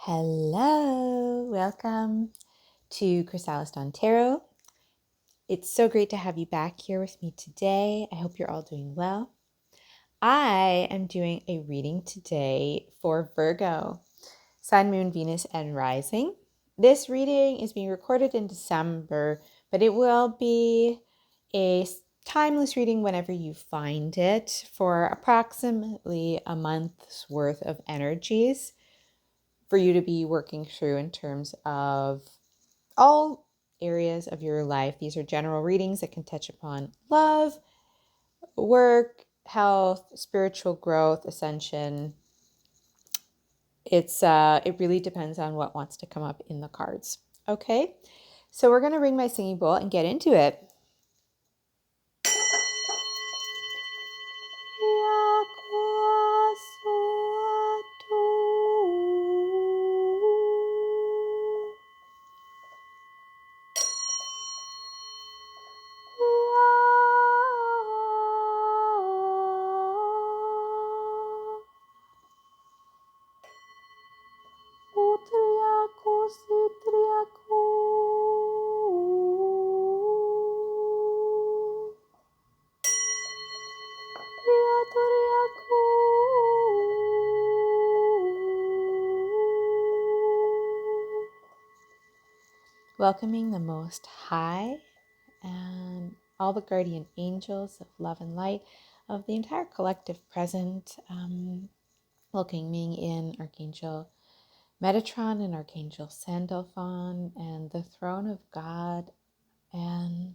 Hello, welcome to chrysalisdawntarot. It's so great to have you back here with me today. I hope you're all doing well. I am doing a reading today for Virgo, Sun, Moon, Venus, and Rising. This reading is being recorded in December, but it will be a timeless reading whenever you find it for approximately a month's worth of energies for you to be working through in terms of all areas of your life. These are general readings that can touch upon love, work, health, spiritual growth, ascension. It really depends on what wants to come up in the cards. Okay, so we're going to ring my singing bowl and get into it. Welcoming the Most High and all the guardian angels of love and light of the entire collective present, welcoming in Archangel Metatron and Archangel Sandalphon and the throne of God. And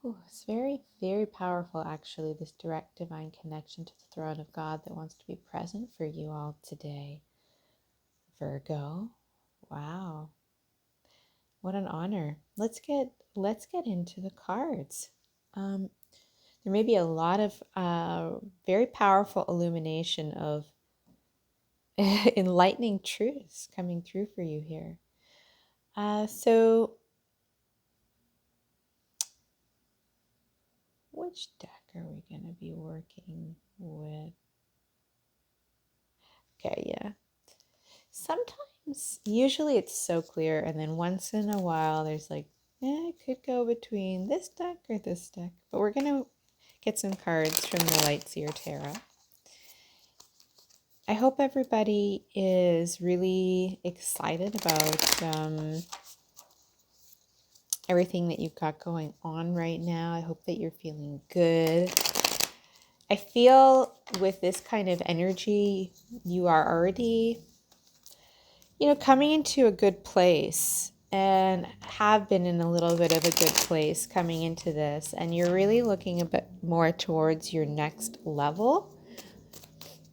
it's very, very powerful, actually, this direct divine connection to the throne of God that wants to be present for you all today. Virgo, wow, what an honor. Let's get into the cards. There may be a lot of very powerful illumination of enlightening truths coming through for you here. So which deck are we going to be working with? Okay, yeah. Sometimes, usually it's so clear, and then once in a while there's like, it could go between this deck or this deck. But we're going to get some cards from the Lightseer Tarot. I hope everybody is really excited about everything that you've got going on right now. I hope that you're feeling good. I feel with this kind of energy, you are already, coming into a good place and have been in a little bit of a good place coming into this. And you're really looking a bit more towards your next level.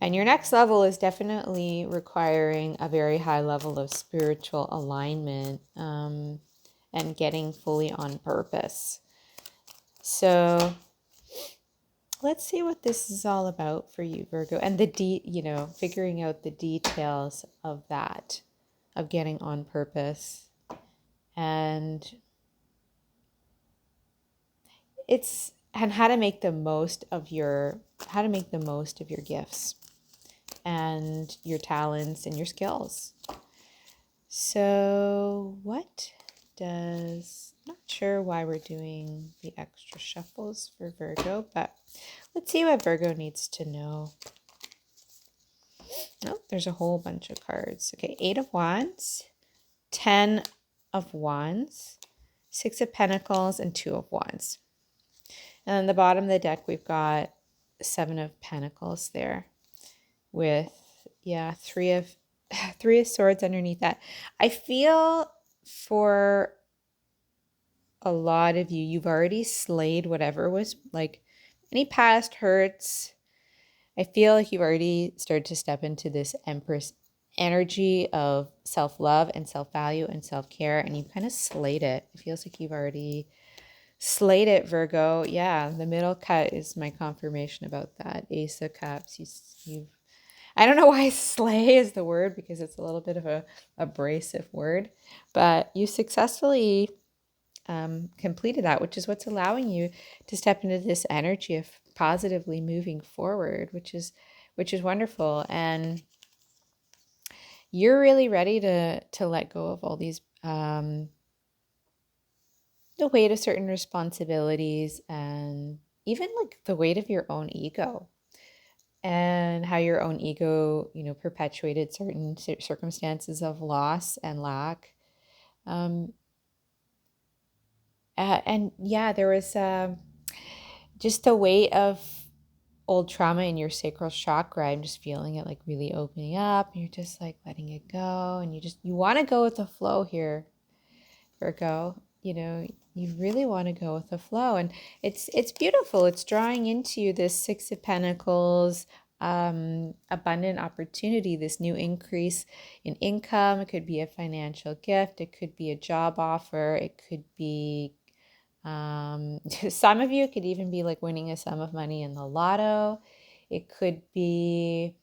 And your next level is definitely requiring a very high level of spiritual alignment and getting fully on purpose. So let's see what this is all about for you, Virgo, and figuring out the details of that, of getting on purpose, and how to make the most of your gifts and your talents and your skills. So not sure why we're doing the extra shuffles for Virgo, but let's see what Virgo needs to know. Oh, there's a whole bunch of cards. Okay, 8 of Wands, 10 of Wands, 6 of Pentacles, and 2 of Wands. And on the bottom of the deck, we've got 7 of Pentacles there with, 3 of Swords underneath that. I feel for a lot of you, you've already slayed whatever was like any past hurts. I feel like you've already started to step into this Empress energy of self-love and self-value and self-care, and you've kind of slayed it. It feels like you've already slayed it, Virgo. Yeah, the middle cut is my confirmation about that. Ace of Cups. I don't know why slay is the word, because it's a little bit of a abrasive word, but you successfully completed that, which is what's allowing you to step into this energy of positively moving forward, which is wonderful. And you're really ready to let go of all these the weight of certain responsibilities, and even like the weight of your own ego, and how your own ego, perpetuated certain circumstances of loss and lack. Um, and yeah, there was just the weight of old trauma in your sacral chakra. I'm just feeling it like really opening up. And you're just like letting it go, and you want to go with the flow here, Virgo. You really want to go with the flow, and it's beautiful. It's drawing into you this Six of Pentacles, abundant opportunity, this new increase in income. It could be a financial gift. It could be a job offer. It could be some of you, it could even be like winning a sum of money in the lotto. It could be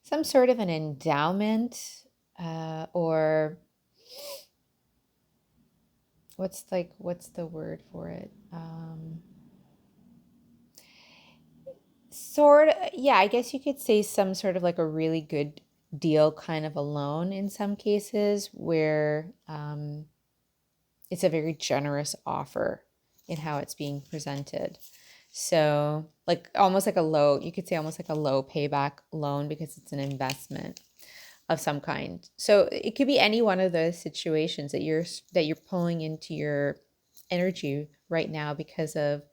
some sort of an endowment, or what's the word for it? Yeah, I guess you could say some sort of like a really good deal kind of a loan in some cases, where it's a very generous offer in how it's being presented. So like almost like you could say almost like a low payback loan, because it's an investment of some kind. So it could be any one of those situations that you're pulling into your energy right now because of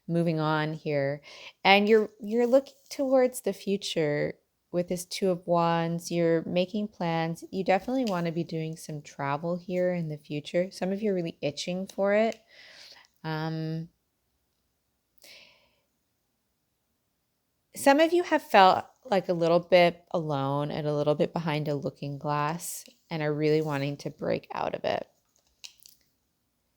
moving on here. And you're looking towards the future with this Two of Wands. You're making plans. You definitely want to be doing some travel here in the future. Some of you are really itching for it. Some of you have felt like a little bit alone and a little bit behind a looking glass, and are really wanting to break out of it.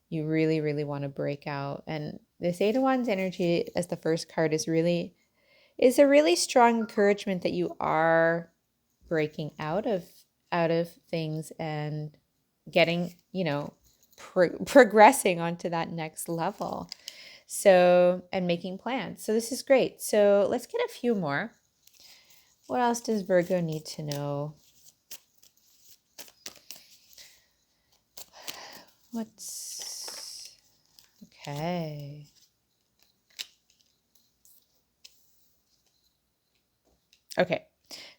You really, really want to break out. And this Eight of Wands energy as the first card is a really strong encouragement that you are breaking out of things and getting, progressing onto that next level. So, and making plans. So this is great. So let's get a few more. What else does Virgo need to know? Okay. Okay.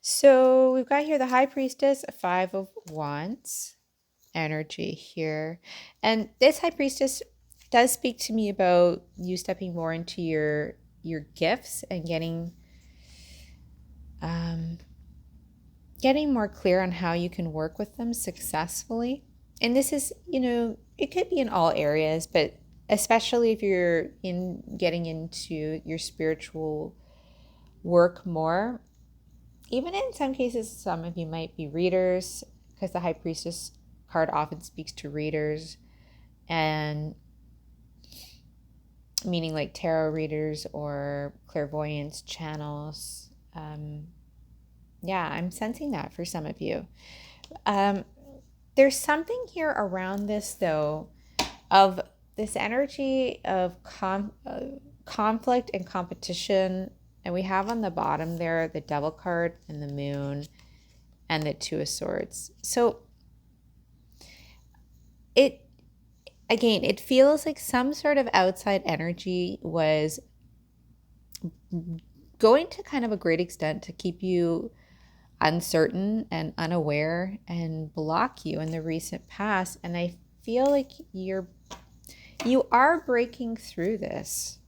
So we've got here the High Priestess, Five of Wands energy here. And this High Priestess does speak to me about you stepping more into your gifts and getting more clear on how you can work with them successfully. And this is, it could be in all areas, but especially if you're getting into your spiritual work more. Even in some cases, some of you might be readers, because the High Priestess card often speaks to readers, and meaning like tarot readers or clairvoyance channels. Yeah, I'm sensing that for some of you. There's something here around this, though, of this energy of conflict and competition. And we have on the bottom there the Devil card and the Moon and the Two of Swords. So it feels like some sort of outside energy was going to kind of a great extent to keep you uncertain and unaware and block you in the recent past. And I feel like you are breaking through this,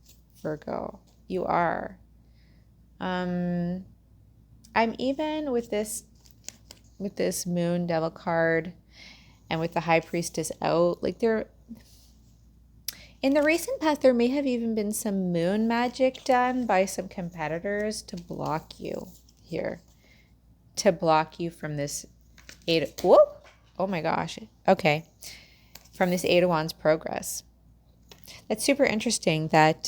Virgo. You are. I'm even with this Moon Devil card and with the High Priestess out, like in the recent past, there may have even been some moon magic done by some competitors to block you here. To block you from this oh my gosh. Okay. From this Eight of Wands progress. That's super interesting that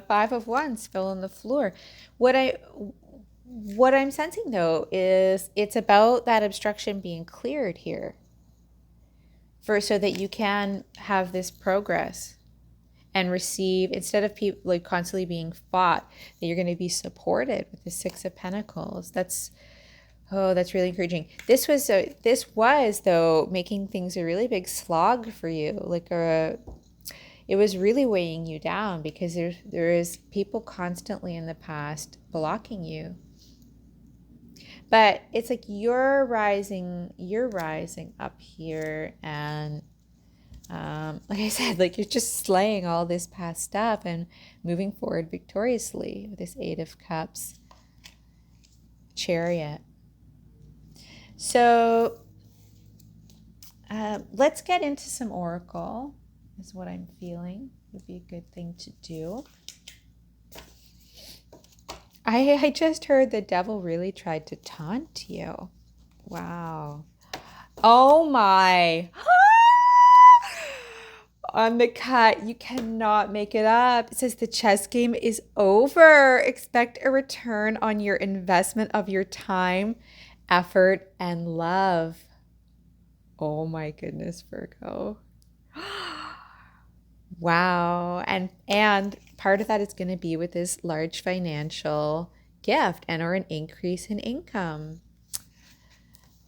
Five of Wands fell on the floor. What I'm sensing, though, is it's about that obstruction being cleared here, so that you can have this progress and receive, instead of people like constantly being fought, that you're going to be supported with the Six of Pentacles. That's really encouraging. This was though making things a really big slog for you, like it was really weighing you down, because there is people constantly in the past blocking you. But it's like you're rising up here, and like I said, like you're just slaying all this past stuff and moving forward victoriously with this Eight of Cups, Chariot. So let's get into some Oracle, is what I'm feeling would be a good thing to do. I just heard the devil really tried to taunt you. Wow. Oh my. On the cut, you cannot make it up. It says the chess game is over. Expect a return on your investment of your time, effort, and love. Oh my goodness, Virgo. Wow. And part of that is going to be with this large financial gift and or an increase in income.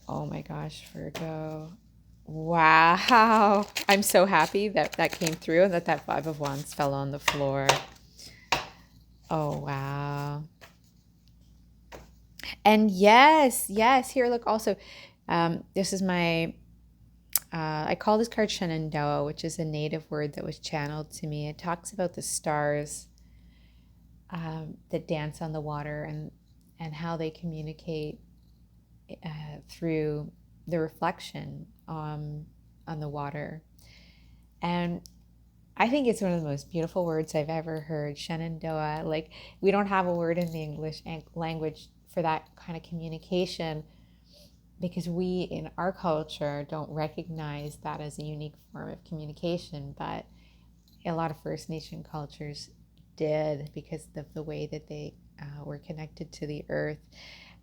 Oh my gosh, Virgo. Wow. I'm so happy that came through and that Five of Wands fell on the floor. Oh, wow. And yes, here, look, also, this is my, I call this card Shenandoah, which is a native word that was channeled to me. It talks about the stars that dance on the water and how they communicate through the reflection on the water. And I think it's one of the most beautiful words I've ever heard, Shenandoah. Like, we don't have a word in the English language for that kind of communication, because we in our culture don't recognize that as a unique form of communication, but a lot of First Nation cultures did, because of the way that they were connected to the earth.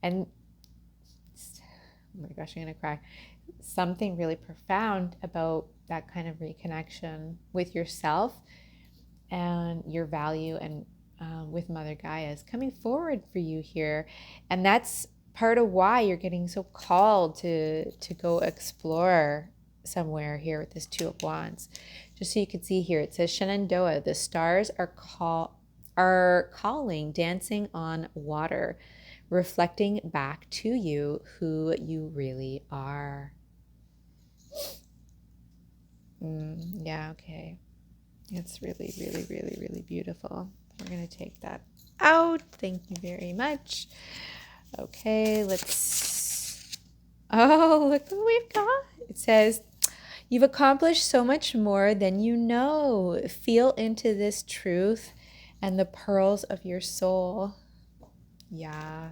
And oh my gosh, I'm gonna cry. Something really profound about that kind of reconnection with yourself and your value, and with Mother Gaia is coming forward for you here. And that's part of why you're getting so called to go explore somewhere here with this Two of Wands. Just so you can see here, it says Shenandoah, the stars are calling, dancing on water, reflecting back to you who you really are. Yeah, okay. It's really, really, really, really beautiful. We're going to take that out. Thank you very much. Okay, let's... Oh, look what we've got. It says, you've accomplished so much more than you know. Feel into this truth and the pearls of your soul. Yeah.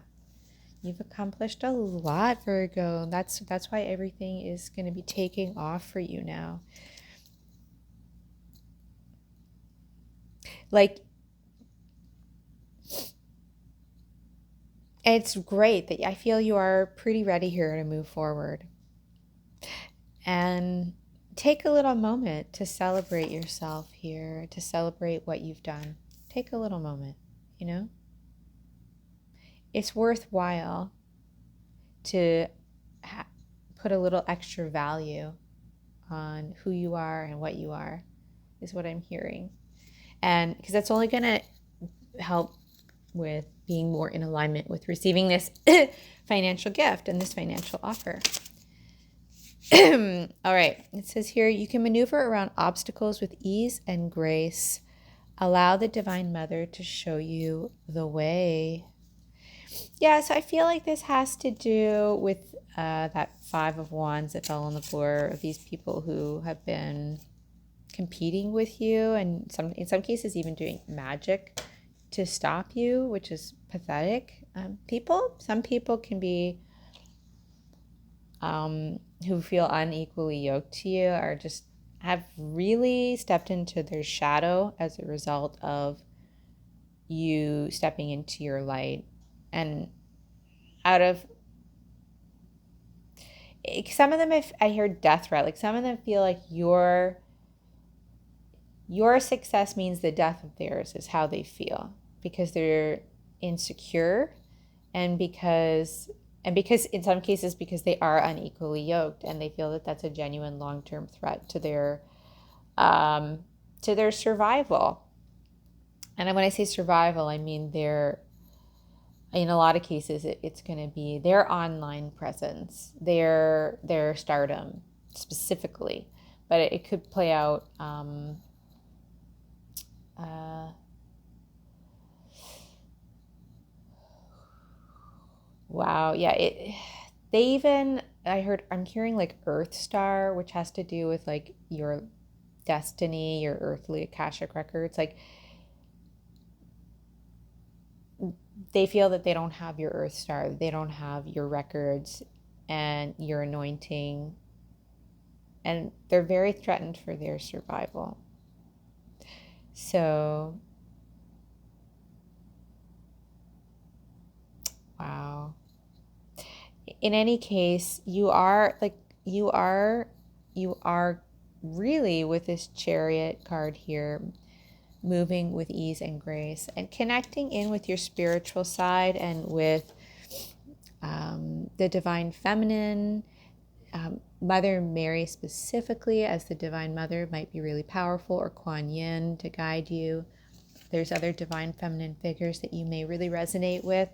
You've accomplished a lot, Virgo. That's why everything is going to be taking off for you now. Like, it's great that I feel you are pretty ready here to move forward. And take a little moment to celebrate yourself here, to celebrate what you've done. Take a little moment, you know? It's worthwhile to put a little extra value on who you are and what you are, is what I'm hearing. And because that's only going to help with being more in alignment with receiving this financial gift and this financial offer. All right. It says here, you can maneuver around obstacles with ease and grace. Allow the Divine Mother to show you the way. Yeah, so I feel like this has to do with that Five of Wands that fell on the floor, of these people who have been competing with you, and in some cases even doing magic to stop you, which is pathetic. Some people can be who feel unequally yoked to you, or just have really stepped into their shadow as a result of you stepping into your light. And out of some of them, if I hear death threat, like some of them feel like you're Your success means the death of theirs is how they feel, because they're insecure, and because in some cases because they are unequally yoked, and they feel that that's a genuine long-term threat to their survival. And when I say survival, I mean in a lot of cases it's going to be their online presence, their stardom specifically, but it could play out wow, yeah, I'm hearing like Earth Star, which has to do with like your destiny, your earthly Akashic records. Like, they feel that they don't have your Earth Star, they don't have your records and your anointing, and they're very threatened for their survival. So, wow. In any case, you are really, with this Chariot card here, moving with ease and grace and connecting in with your spiritual side and with the divine feminine. Mother Mary specifically as the divine mother might be really powerful, or Kuan Yin to guide you. There's other divine feminine figures that you may really resonate with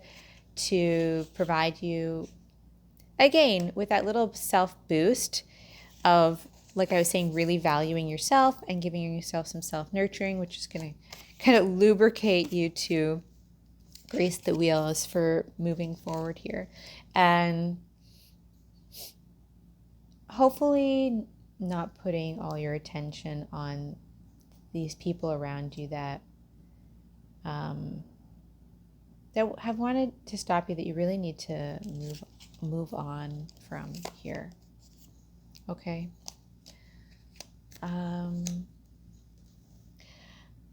to provide you, again, with that little self boost of, like I was saying, really valuing yourself and giving yourself some self-nurturing, which is going to kind of lubricate you to grace the wheels for moving forward here. And hopefully not putting all your attention on these people around you that have wanted to stop you, that you really need to move on from here. Okay.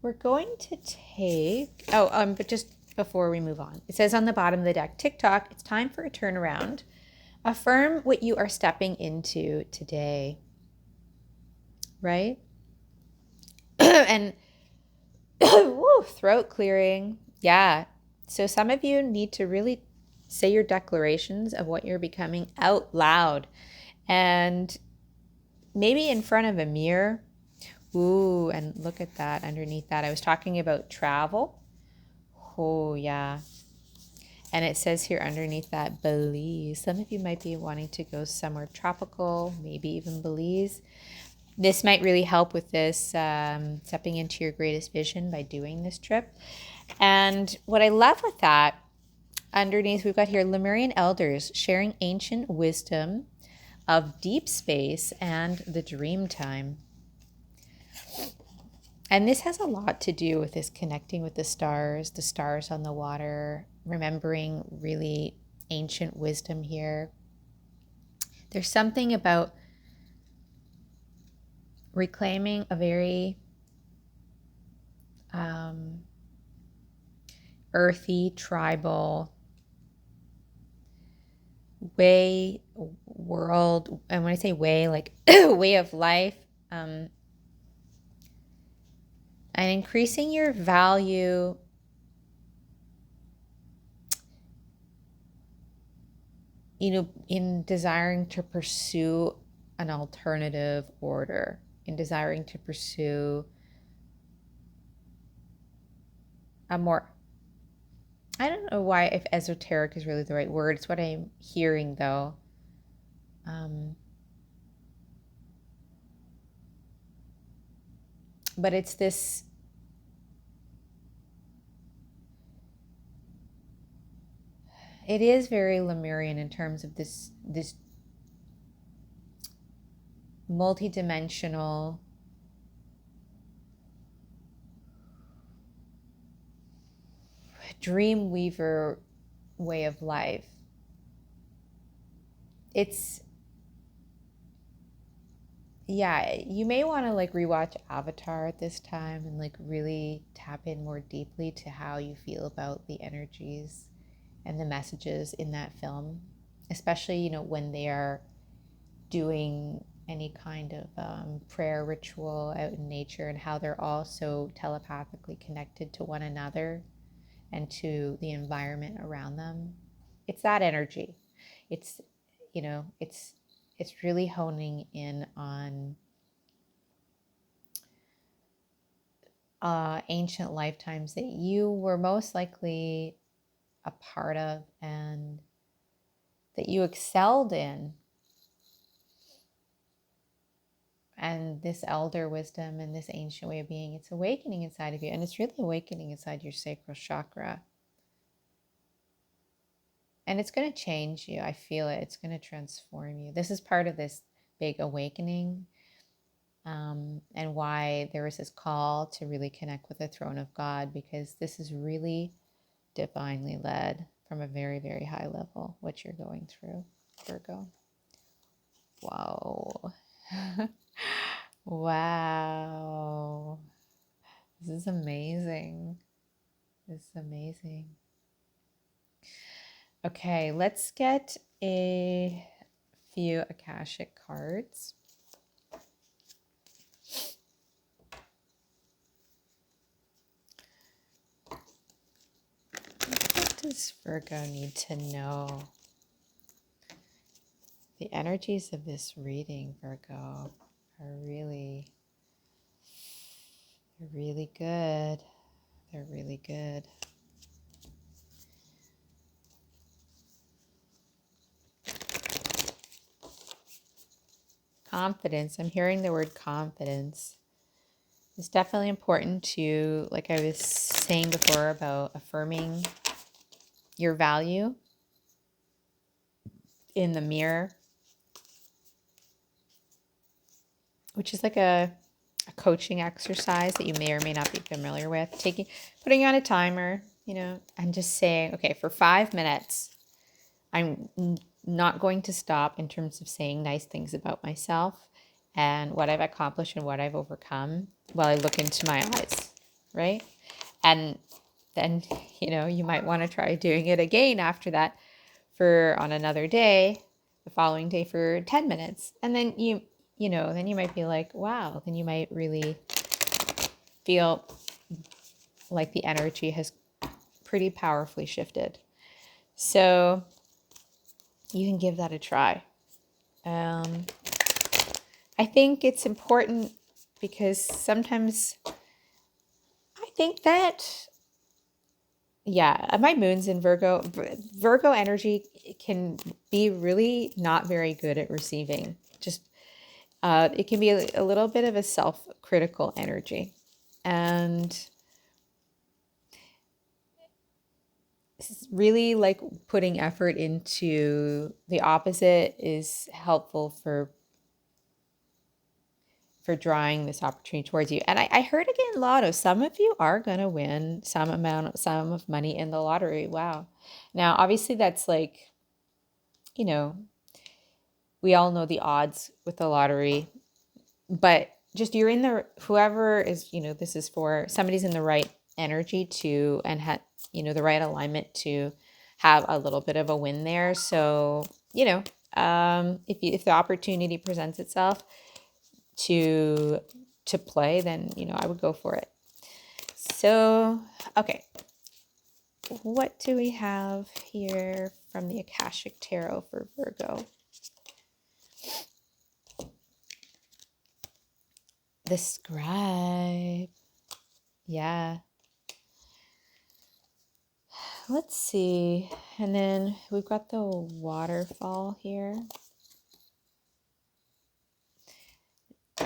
We're going to take, but just before we move on, it says on the bottom of the deck, TikTok, it's time for a turnaround. Affirm what you are stepping into today, right? And woo, throat clearing. Yeah. So some of you need to really say your declarations of what you're becoming out loud, and maybe in front of a mirror. Ooh, and look at that underneath that. I was talking about travel. Oh, yeah. And it says here underneath that, Belize. Some of you might be wanting to go somewhere tropical, maybe even Belize. This might really help with this stepping into your greatest vision by doing this trip. And what I love with that, underneath we've got here Lemurian elders sharing ancient wisdom of deep space and the dream time. And this has a lot to do with this connecting with the stars on the water, remembering really ancient wisdom here. There's something about reclaiming a very earthy, tribal world. And when I say way, like way of life, and increasing your value in desiring to pursue an alternative order, in desiring to pursue a more, I don't know why, if esoteric is really the right word. It's what I'm hearing though. But it's this, it is very Lemurian in terms of this multi-dimensional dream weaver way of life. It's, yeah, you may want to like rewatch Avatar at this time and like really tap in more deeply to how you feel about the energies and the messages in that film, especially when they are doing any kind of prayer ritual out in nature, and how they're all so telepathically connected to one another and to the environment around them. It's that energy. It's, you know, it's really honing in on ancient lifetimes that you were most likely a part of and that you excelled in. And this elder wisdom and this ancient way of being, it's awakening inside of you. And it's really awakening inside your sacral chakra. And it's going to change you. I feel it. It's going to transform you. This is part of this big awakening. And why there is this call to really connect with the throne of God, because this is really divinely led from a very, very high level, what you're going through, Virgo. Wow. Wow. This is amazing. This is amazing. Okay, let's get a few Akashic cards. What does Virgo need to know? The energies of this reading, Virgo, are really good. They're really good. Confidence. I'm hearing the word confidence. It's definitely important to, like I was saying before, about affirming your value in the mirror, which is like a coaching exercise that you may or may not be familiar with. Putting on a timer, and just saying, okay, for 5 minutes, I'm not going to stop in terms of saying nice things about myself and what I've accomplished and what I've overcome while I look into my eyes, right? And then, you might want to try doing it again after that on another day, the following day for 10 minutes. And then then you might be like, wow, then you might really feel like the energy has pretty powerfully shifted. So you can give that a try. I think it's important because sometimes I think that, my moon's in Virgo. Virgo energy can be really not very good at receiving. It can be a little bit of a self-critical energy. And really like putting effort into the opposite is helpful for drawing this opportunity towards you. And I heard again, lotto, some of you are going to win some of money in the lottery. Wow. Now, obviously that's like, we all know the odds with the lottery, but just whoever is, this is for somebody's in the right energy to, and the right alignment to have a little bit of a win there. So, if the opportunity presents itself to play, then, I would go for it. So, okay. What do we have here from the Akashic Tarot for Virgo? The Scribe. Yeah. Let's see. And then we've got the Waterfall here.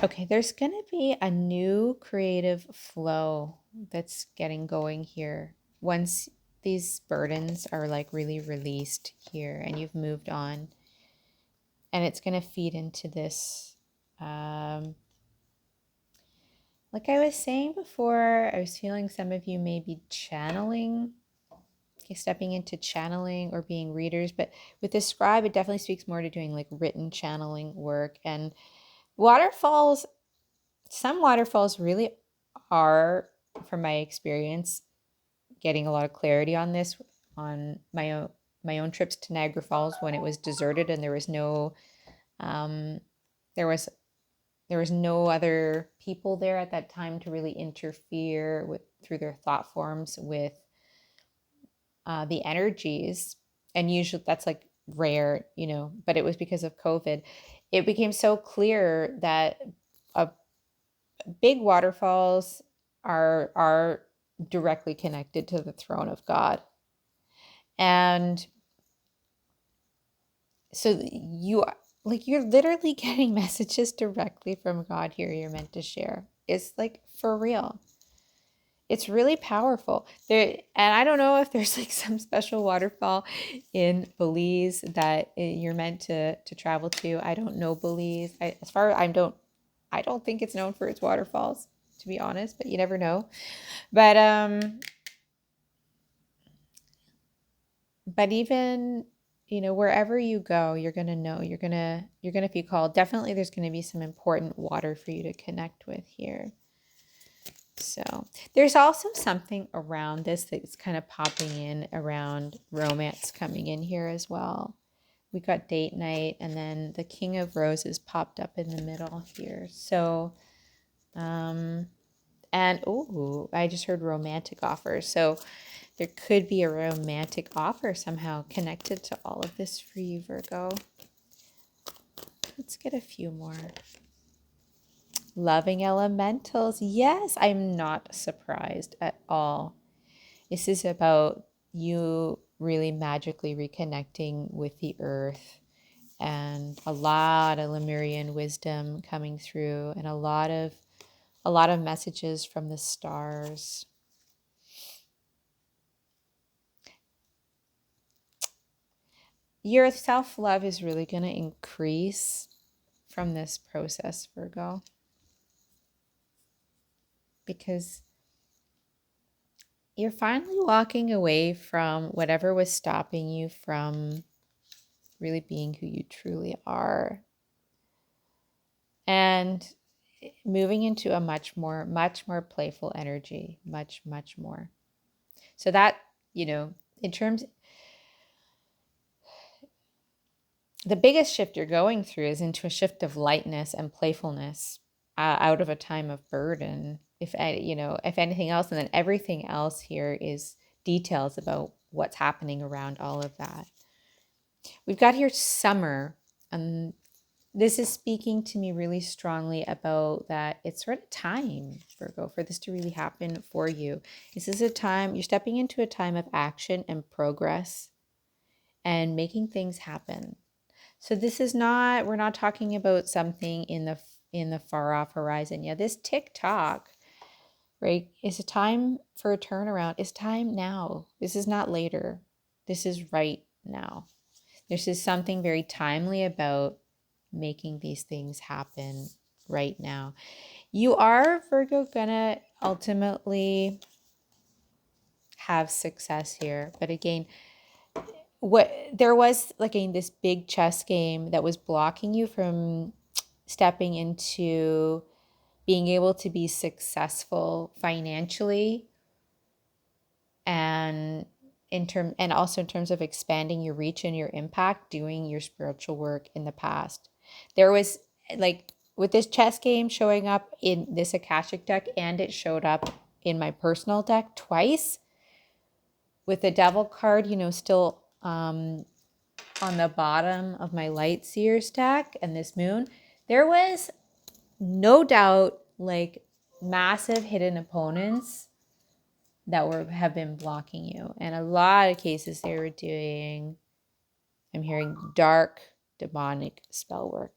Okay, there's going to be a new creative flow that's getting going here once these burdens are like really released here and you've moved on. And it's going to feed into this. Like I was saying before, I was feeling some of you may be channeling, stepping into channeling or being readers. But with this Scribe, it definitely speaks more to doing like written channeling work. And some waterfalls really are, from my experience, getting a lot of clarity on this on my own trips to Niagara Falls when it was deserted and there was no there was no other people there at that time to really interfere with through their thought forms with the energies. And usually that's like rare, but it was because of COVID. It became so clear that big waterfalls are directly connected to the throne of God. And so you're literally getting messages directly from God here you're meant to share. It's like for real. It's really powerful. And I don't know if there's like some special waterfall in Belize that you're meant to travel to. I don't know Belize. I don't think it's known for its waterfalls, to be honest, but you never know. But even wherever you go, you're gonna know. You're gonna feel called. Definitely, there's gonna be some important water for you to connect with here. So there's also something around this that's kind of popping in around romance coming in here as well. We got date night, and then the King of Roses popped up in the middle here. So, and I just heard romantic offers. So there could be a romantic offer somehow connected to all of this for you, Virgo. Let's get a few more. Loving elementals. Yes, I'm not surprised at all. This is about you really magically reconnecting with the earth, and a lot of Lemurian wisdom coming through, and a lot of messages from the stars. Your self-love is really going to increase from this process, Virgo, because you're finally walking away from whatever was stopping you from really being who you truly are, and moving into a much more playful energy, much more. So that, in terms, the biggest shift you're going through is into a shift of lightness and playfulness, out of a time of burden, if anything else. And then everything else here is details about what's happening around all of that. We've got here summer, and this is speaking to me really strongly about that it's sort of time, Virgo, for this to really happen for you. This is a time, you're stepping into a time of action and progress and making things happen. So this is not, we're not talking about something in the far off horizon. Yeah, this tick-tock, right, is a time for a turnaround. It's time now. This is not later. This is right now. This is something very timely about making these things happen right now. You are, Virgo, gonna ultimately have success here. But again, there was like this big chess game that was blocking you from stepping into being able to be successful financially, and also in terms of expanding your reach and your impact, doing your spiritual work in the past. There was, like, with this chess game showing up in this Akashic deck, and it showed up in my personal deck twice with the Devil card, still on the bottom of my Light Seer stack, and this moon. There was no doubt like massive hidden opponents that have been blocking you. And a lot of cases they were doing, I'm hearing, dark demonic spell work.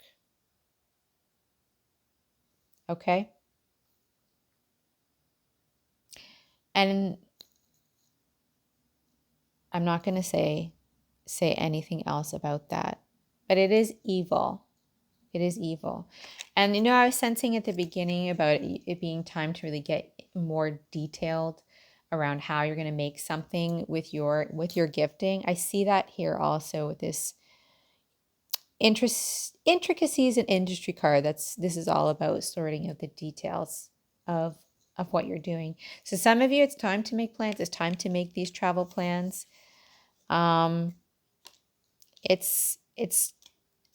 Okay? And I'm not going to say anything else about that, but it is evil. It is evil. And I was sensing at the beginning about it being time to really get more detailed around how you're going to make something with your gifting. I see that here also with this intricacies and industry card. This is all about sorting out the details of what you're doing. So some of you, it's time to make plans. It's time to make these travel plans. It's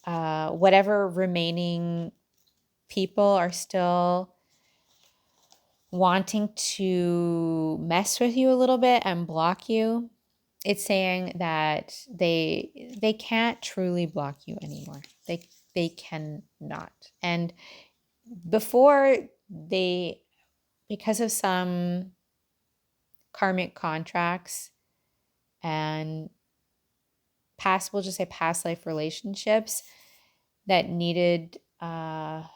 whatever remaining people are still wanting to mess with you a little bit and block you, it's saying that they can't truly block you anymore. They cannot. And before they, because of some karmic contracts and past, we'll just say past life relationships that needed that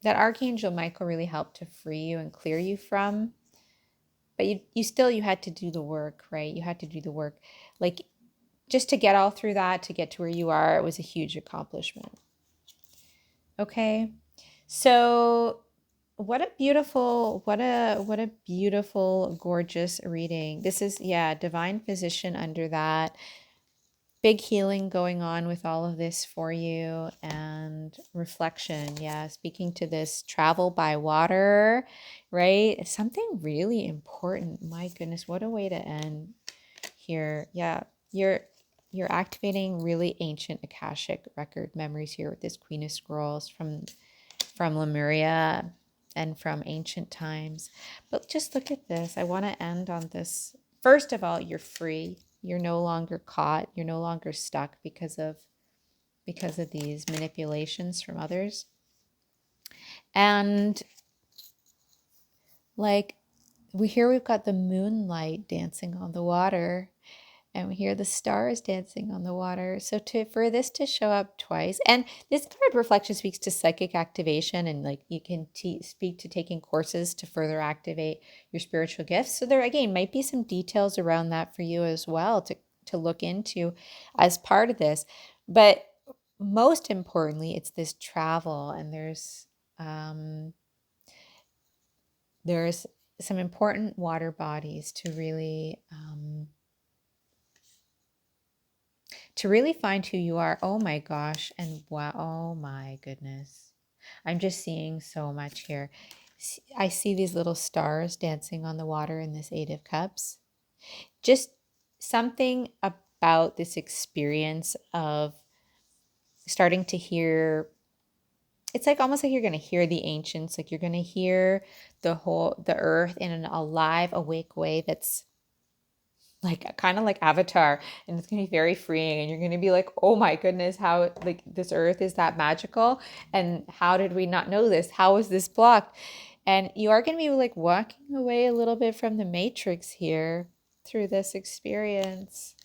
Archangel Michael really helped to free you and clear you from. But you had to do the work, right? You had to do the work. Like, just to get all through that, to get to where you are, it was a huge accomplishment. Okay. So what a beautiful, gorgeous reading. This is, yeah, divine physician under that. Big healing going on with all of this for you, and reflection. Yeah, speaking to this travel by water, right? It's something really important. My goodness, what a way to end here. Yeah, you're activating really ancient Akashic record memories here with this Queen of Scrolls from Lemuria and from ancient times. But just look at this. I want to end on this. First of all, you're free. You're no longer caught. You're no longer stuck because of these manipulations from others. And like we've got the moonlight dancing on the water, and we hear the stars dancing on the water. So for this to show up twice, and this card reflection speaks to psychic activation, and like you can speak to taking courses to further activate your spiritual gifts. So there again might be some details around that for you as well to look into as part of this. But most importantly, it's this travel, and there's some important water bodies to really find who you are. Oh my gosh. And wow, oh my goodness. I'm just seeing so much here. I see these little stars dancing on the water in this Eight of Cups. Just something about this experience of starting to hear, it's like almost like you're going to hear the ancients, like you're going to hear the earth in an alive, awake way that's like kind of like Avatar, and it's gonna be very freeing, and you're gonna be like, oh my goodness, how like this earth is that magical, and how did we not know this? How is this blocked? And you are gonna be like walking away a little bit from the matrix here through this experience,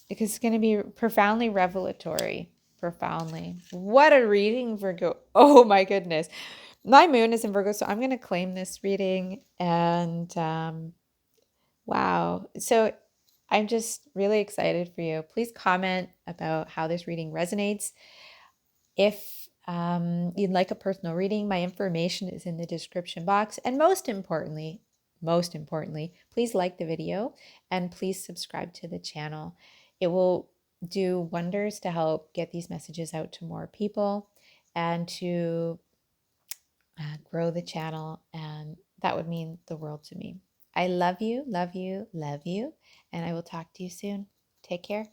because it's gonna be profoundly revelatory. Profoundly. What a reading, Virgo. Oh my goodness. My moon is in Virgo, so I'm gonna claim this reading, and wow. So I'm just really excited for you. Please comment about how this reading resonates. If you'd like a personal reading, my information is in the description box. And most importantly, please like the video and please subscribe to the channel. It will do wonders to help get these messages out to more people and to grow the channel. And that would mean the world to me. I love you, love you, love you, and I will talk to you soon. Take care.